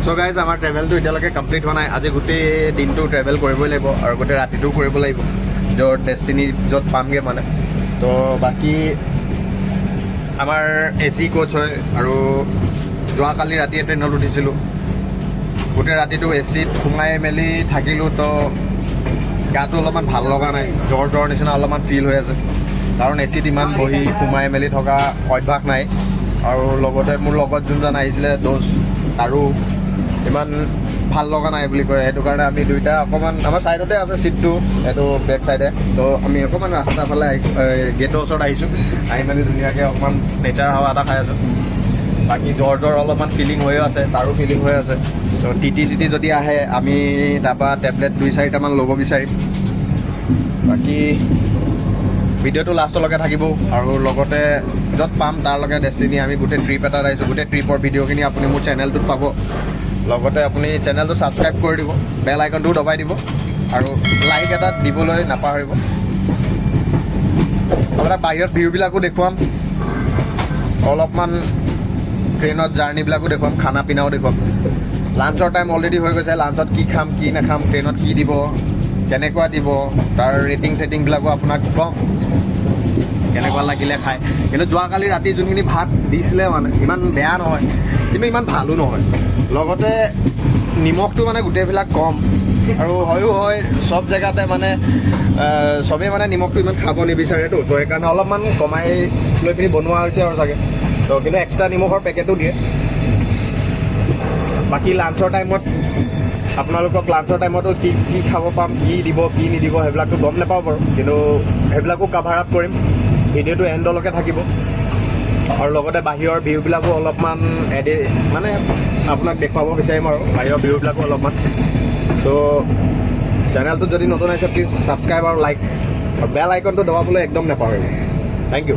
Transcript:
So guys আমাৰ ট্ৰেভেলটো এতিয়ালৈকে complete হোৱা নাই। আজি গোটেই দিনটো ট্ৰেভেল কৰিবই লাগিব আৰু গোটেই ৰাতিটোও কৰিব লাগিব, য'ত ডেষ্টিনি য'ত পামগৈ মানে। তো বাকী আমাৰ AC কোচ হয় আৰু যোৱাকালি ৰাতি ট্ৰেইনত উঠিছিলোঁ। গোটেই ৰাতিটো ACত সোমাই মেলি থাকিলোঁ, তো গাটো অলপমান ভাল লগা নাই, জ্বৰ নিচিনা অলপমান ফিল হৈ আছে, কাৰণ ACত ইমান বহি সোমাই মেলি থকা অভ্যাস নাই। আৰু লগতে মোৰ লগত যোনজন আহিছিলে দোষ, আৰু ইমান ভাল লগা নাই বুলি কয়। সেইটো কাৰণে আমি দুইটা অকণমান আমাৰ ছাইডতে আছে ছিটটো, এইটো বেক ছাইডে, তো আমি অকণমান ৰাস্তাৰ ফালে গেটৰ ওচৰত আহিছোঁ। আহি মেলি ধুনীয়াকৈ অকণমান নেচাৰ হাৱা এটা খাই আছোঁ। বাকী জ্বৰ অলপমান ফিলিং হৈ আছে, তাৰো ফিলিং হৈ আছে। তো TT যদি আহে আমি তাৰপৰা টেবলেট 2-4টামান ল'ব বিচাৰিম। বাকী ভিডিঅ'টো লাষ্টলৈকে থাকিব, আৰু লগতে য'ত পাম তাৰলৈকে ডেষ্টিনি আমি গোটেই ট্ৰিপ এটাত আহিছোঁ। গোটেই ট্ৰিপৰ ভিডিঅ'খিনি আপুনি মোৰ চেনেলটোত পাব। লগতে আপুনি চেনেলটো ছাবস্ক্ৰাইব কৰি দিব, বেল আইকনটোও দবাই দিব, আৰু লাইক এটা দিবলৈ নাপাহৰিব। আপোনাক বাহিৰত ভিউবিলাকো দেখুৱাম, অলপমান ট্ৰেইনত জাৰ্ণিবিলাকো দেখুৱাম, খানা পিনাও দেখুৱাম। লাঞ্চৰ টাইম অলৰেডি হৈ গৈছে, লাঞ্চত কি খাম কি নাখাম, ট্ৰেইনত কি দিব, কেনেকুৱা দিব, তাৰ ৰেটিংবিলাকো আপোনাক ক'ম, কেনেকুৱা লাগিলে খাই। কিন্তু যোৱাকালি ৰাতি যোনখিনি ভাত দিছিলে মানে ইমান বেয়া নহয়, কিন্তু ইমান ভালো নহয়। লগতে নিমখটো মানে গোটেইবিলাক কম, আৰু হয়ো হয় চব জেগাতে মানে চবেই মানে নিমখটো ইমান খাব নিবিচাৰেতো, তো সেইকাৰণে অলপমান কমাই লৈ পিনি বনোৱা হৈছে আৰু চাগে। তো কিন্তু এক্সট্ৰা নিমখৰ পেকেটো দিয়ে। বাকী লাঞ্চৰ টাইমত আপোনালোকক লাঞ্চৰ টাইমতো কি কি খাব পাম, কি দিব কি নিদিব সেইবিলাকতো গম নাপাওঁ বাৰু, কিন্তু সেইবিলাকো কাভাৰ আপ কৰিম। ভিডিঅ'টো এণ্ডলৈকে থাকিব, আৰু লগতে বাহিৰৰ ভিউবিলাকো অলপমান মানে আপোনাক দেখুৱাব বিচাৰিম, আৰু বাহিৰৰ ভিউবিলাকো অলপমান। চ' চেনেলটোত যদি নতুন আহিছে প্লিজ ছাবস্ক্ৰাইব আৰু লাইক, আৰু বেল আইকনটো দবাবলৈ একদম নাপাহৰিব। Thank U.